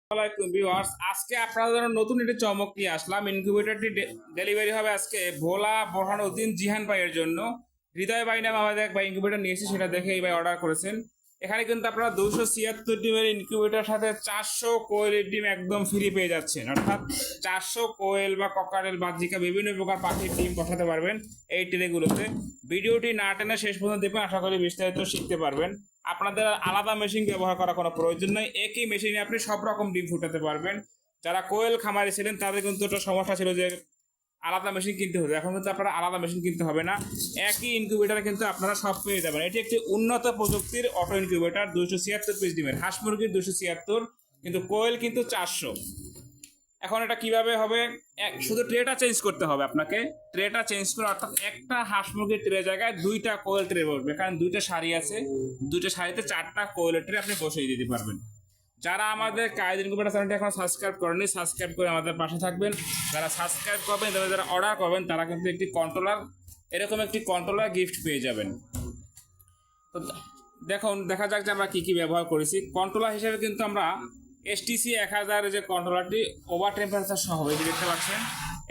আসসালামাইকুম ভিউয়ার্স, আজকে আপনাদের জন্য নতুন একটি চমক নিয়ে আসলাম। ইনকিউবেটরটি ডেলিভারি হবে আজকে ভোলা বোরহানউদ্দিন জিহান ভাইয়ের জন্য। হৃদয় ভাই নামে আমাদের এক ভাই ইনকিউবেটর নিয়েছে, সেটা দেখে এই ভাই অর্ডার করেছেন। এখানে কিন্তু আপনারা 276 ডিমের ইনকিউবেটরের সাথে 400 কোয়েলের ডিম একদম ফ্রি পেয়ে যাচ্ছেন। অর্থাৎ 400 কোয়েল বা ককারেল বাজিকা বিভিন্ন প্রকার পাখির ডিম বসাতে পারবেন এই ট্রেগুলোতে। ভিডিওটি না টেনে শেষ পর্যন্ত দেখবেন, আশা করি বিস্তারিত শিখতে পারবেন। আপনাদের আলাদা মেশিন ব্যবহার করার কোনো প্রয়োজন নেই, একই মেশিনে আপনি সব রকম ডিম ফুটাতে পারবেন। যারা কোয়েল খামারি ছিলেন তাদের কিন্তু একটা সমস্যা ছিল যে আলাদা মেশিন কিনতে হতো, এখন কিন্তু আপনারা আলাদা মেশিন কিনতে হবে না, একই ইনকিউবেটারে কিন্তু আপনারা সব পেয়ে যাবেন। এটি একটি উন্নত প্রযুক্তির অটো ইনকিউবেটার। 276 পিস ডিমের, হাঁস মুরগির 276, কিন্তু কোয়েল কিন্তু 400। এখন এটা কিভাবে হবে? শুধু ট্রেটা চেঞ্জ করতে হবে আপনাকে। ট্রেটা চেঞ্জ করে, অর্থাৎ একটা হাঁস মুরগির ট্রে জায়গায় দুইটা কোয়েল ট্রে বসবে, কারণ দুইটা সারি আছে, দুইটা সারিতে 4টা কোয়েলের ট্রে আপনি বসিয়ে দিতে পারবেন। যারা আমাদের কায়েদ ইনকিউবেটর চ্যানেলটি এখন সাবস্ক্রাইব করেননি, সাবস্ক্রাইব করে আমাদের পাশে থাকবেন। যারা সাবস্ক্রাইব করবেন, যারা অর্ডার করবেন, তারা কিন্তু একটি কন্ট্রোলার, এরকম একটি কন্ট্রোলার গিফট পেয়ে যাবেন। তো দেখুন, দেখা যাক যে আমরা কি কি ব্যবহার করেছি। কন্ট্রোলার হিসেবে কিন্তু আমরা এসটিসি 1000 যে কন্ট্রোলারটি ওভার টেম্পারেচার সহ, এই দেখতে পাচ্ছেন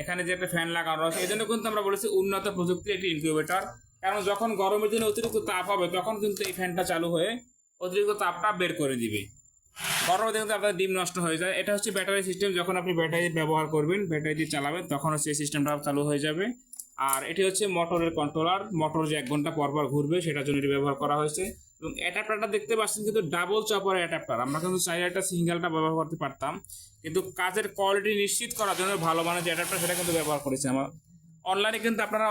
এখানে যে একটা ফ্যান লাগানো রয়েছে, এই জন্য কিন্তু আমরা বলেছি উন্নত প্রযুক্তির একটি ইনকিউবেটর। কারণ যখন গরমের দিনে অতিরিক্ত তাপ হবে, তখন কিন্তু এই ফ্যানটা চালু হয়ে অতিরিক্ত তাপটা বের করে দিবে। গরমের দিনে কিন্তু আপনার ডিম নষ্ট হয়ে যায়। এটা হচ্ছে ব্যাটারি সিস্টেম, যখন আপনি ব্যাটারি ব্যবহার করবেন, ব্যাটারি দিয়ে চালাবেন, তখন হচ্ছে এই সিস্টেমটা চালু হয়ে যাবে। আর এটি হচ্ছে মোটরের কন্ট্রোলার, মোটর যে 1 ঘন্টা পর পর ঘুরবে সেটার জন্য এটি ব্যবহার করা হয়েছে। এবং অ্যাডাপ্টারটা দেখতে পাচ্ছেন কিন্তু ডাবল চপার অ্যাডাপ্টার। আমরা কিন্তু চাইলে একটা সিঙ্গেলটা ব্যবহার করতে পারতাম, কিন্তু কাজের কোয়ালিটি নিশ্চিত করার জন্য ভালো মানের যে অ্যাডাপ্টার সেটা কিন্তু ব্যবহার করেছি আমরা। অনলাইনে কিন্তু আপনারা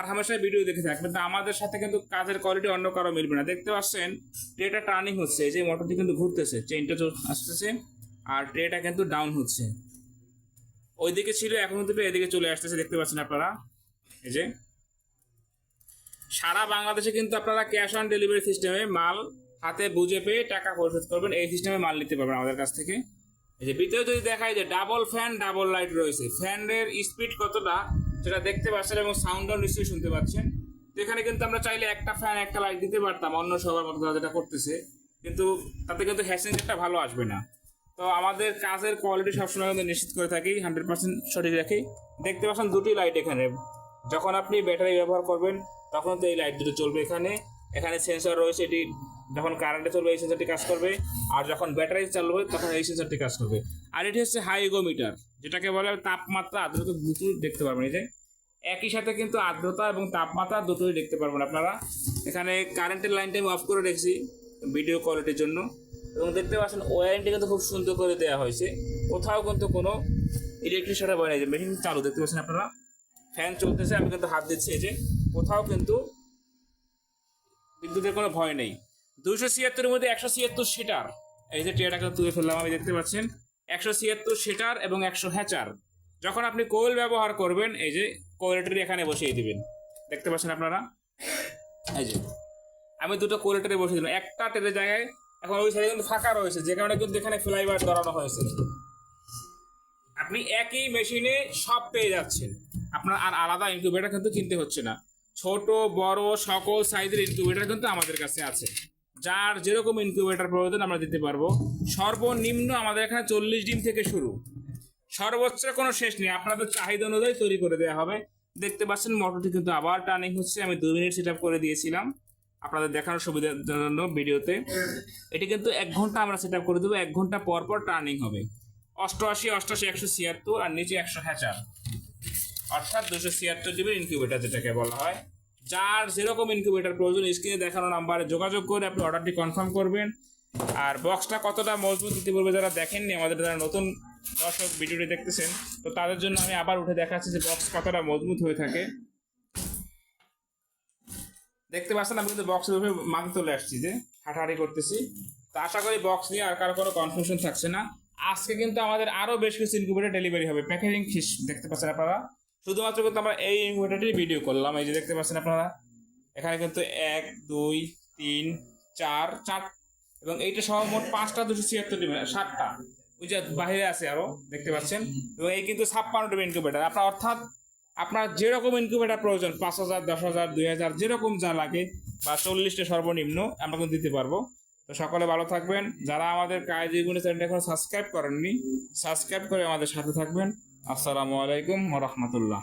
হামেশাই ভিডিও দেখে থাকবেন, কিন্তু আমাদের সাথে কিন্তু কাজের কোয়ালিটি অন্য কারো মিলবে না। দেখতে পাচ্ছেন ট্রেটা টার্নিং হচ্ছে, এই যে মোটরটি কিন্তু ঘুরতেছে, চেইনটা আসতেছে, আর ট্রেটা কিন্তু ডাউন হচ্ছে। ওইদিকে ছিল, এখন কিন্তু এদিকে চলে আসতেছে, দেখতে পাচ্ছেন আপনারা। এই যে সারা বাংলাদেশে কিন্তু আপনারা ক্যাশ অন ডেলিভারি সিস্টেমে মাল হাতে বুঝে পেয়ে টাকা পরিশোধ করবেন, এই সিস্টেমে মাল নিতে পারবেন আমাদের কাছ থেকে। এই যে ভিতরে যদি দেখায় যে ডাবল ফ্যান ডাবল লাইট রয়েছে, ফ্যানের স্পিড কতটা সেটা দেখতে পাচ্ছেন, এবং সাউন্ডও নিশ্চয়ই শুনতে পাচ্ছেন। তো এখানে কিন্তু আমরা চাইলে একটা ফ্যান একটা লাইট দিতে পারতাম, অন্য সবার মতো যেটা করতেছে, কিন্তু তাতে কিন্তু হ্যাসেঞ্জারটা ভালো আসবে না। তো আমাদের কাজের কোয়ালিটি সবসময় কিন্তু নিশ্চিত করে থাকি, 100% সঠিক রাখি। দেখতে পাচ্ছেন দুটি লাইট এখানে, যখন আপনি ব্যাটারি ব্যবহার করবেন তখন তো এই লাইট দুটো চলবে। এখানে এখানে সেন্সর রয়েছে, এটি যখন কারেন্টে চলবে এই সেন্সরটি কাজ করবে, আর যখন ব্যাটারি চালু হবে তখন এই সেন্সরটি কাজ করবে। আর এটি হচ্ছে হাইগোমিটার, যেটাকে বলে তাপমাত্রা আর্দ্রতা দুটোই দেখতে পারবেন। এই যে একই সাথে কিন্তু আর্দ্রতা এবং তাপমাত্রা দুটোই দেখতে পারবেন আপনারা। এখানে কারেন্টের লাইনটা আমি অফ করে রেখেছি ভিডিও কোয়ালিটির জন্য, এবং দেখতে পাচ্ছেন ওয়ারেন্টি কিন্তু খুব সুন্দর করে দেওয়া হয়েছে, কোথাও কিন্তু কোনো ইলেকট্রিক সাথে বয় নাই। যে মেশিন চালু দেখতে পাচ্ছেন আপনারা, ফ্যান চলতেছে, আমি কিন্তু হাত দিচ্ছি, এই যে কোথাও কিন্তু বিদ্যুতের কোনো ভয় নেই। 276-এর মধ্যে 176 সিটার, এই যে ট্রেটা কিন্তু তুলে ফেললাম, আমি দেখতে পাচ্ছেন 176 সিটার এবং 100 হ্যাচার। যখন আপনি কোয়েল ব্যবহার করবেন, এই যে কোয়েলটারি এখানে বসিয়ে দিবেন, দেখতে পাচ্ছেন আপনারা। এই যে আমি দুটো কোয়েলটারি বসিয়ে দিলাম একটা ট্রেনের জায়গায়। এখন ওই সাইডে কিন্তু ফাঁকা রয়েছে, যে কারণে কিন্তু এখানে ফ্লাইবার ধরানো হয়েছে। আপনি একই মেশিনে সব পেয়ে যাচ্ছেন, আপনার আর আলাদা ইনকিউবেটর কিন্তু কিনতে হচ্ছে না। ছোট বড় সকল সাইজের ইনকিউবেটর কিন্তু আমাদের কাছে আছে, যার যেরকম ইনকিউবেটর প্রয়োজন আমরা দিতে পারবো। সর্বনিম্ন আমাদের এখানে 40 ডিম থেকে শুরু, সর্বোচ্চ কোনো শেষ নেই, আপনাদের চাহিদা অনুযায়ী তৈরি করে দেওয়া হবে। দেখতে পাচ্ছেন মোটরটি কিন্তু আবার টার্নিং হচ্ছে, আমি 2 মিনিট সেট করে দিয়েছিলাম আপনাদের দেখানোর সুবিধার জন্য ভিডিওতে। এটি কিন্তু 1 ঘন্টা আমরা সেট করে দেবো, 1 ঘন্টা পর পর টার্নিং হবে। 88, 88, 176 আর নিচে 100 হ্যাচার, অর্থাৎ 276 জিবির ইনকিউবেটর যেটাকে বলা হয়। যার যেরকম ইনকিউবেটর প্রয়োজন স্ক্রিনে দেখানো নাম্বারে যোগাযোগ করে আপনি অর্ডারটি কনফার্ম করবেন। আর বক্সটা কতটা মজবুত দিতে বলবে, যারা দেখেননি, আমাদের যারা নতুন দর্শক ভিডিওটি দেখতেছেন, তো তাদের জন্য আমি আবার উঠে দেখাচ্ছি যে বক্স কতটা মজবুত হয়ে থাকে। দেখতে পাচ্ছেন আমি কিন্তু বক্সের উপরে মাথা তুলে আসছি, যে হাঁটাহাঁটি করতেছি। তো আশা করি বক্স নিয়ে আর কারো কোনো কনফিউশন থাকছে না। আজকে কিন্তু আমাদের আরো বেশ কিছু ইনকিউবেটর ডেলিভারি হবে, প্যাকেজিং দেখতে পাচ্ছেন আপনারা। শুধুমাত্র কিন্তু আমরা এই ইনকিউবেটরটির ভিডিও করলাম, এই যে দেখতে পাচ্ছেন আপনারা। এখানে কিন্তু 1 2 3 4 এবং এইটা সহ মোট 5টা 276 ডিম, 7টা ওই যে বাইরে আছে আরো, দেখতে পাচ্ছেন। এবং এই কিন্তু 56 ডিম ইনকিউবেটর আপনার, অর্থাৎ আপনার যেরকম ইনকিউবেটর প্রয়োজন, 5000 10,000 2000 যেরকম যা লাগে, বা 40টা সর্বনিম্ন আমরা কিন্তু দিতে পারবো। তো সকলে ভালো থাকবেন। যারা আমাদের কায়েদ ইউনিট চ্যানেলটা এখন সাবস্ক্রাইব করেননি, সাবস্ক্রাইব করে আমাদের সাথে থাকবেন। আসসালামু আলাইকুম ওয়া রাহমাতুল্লাহ।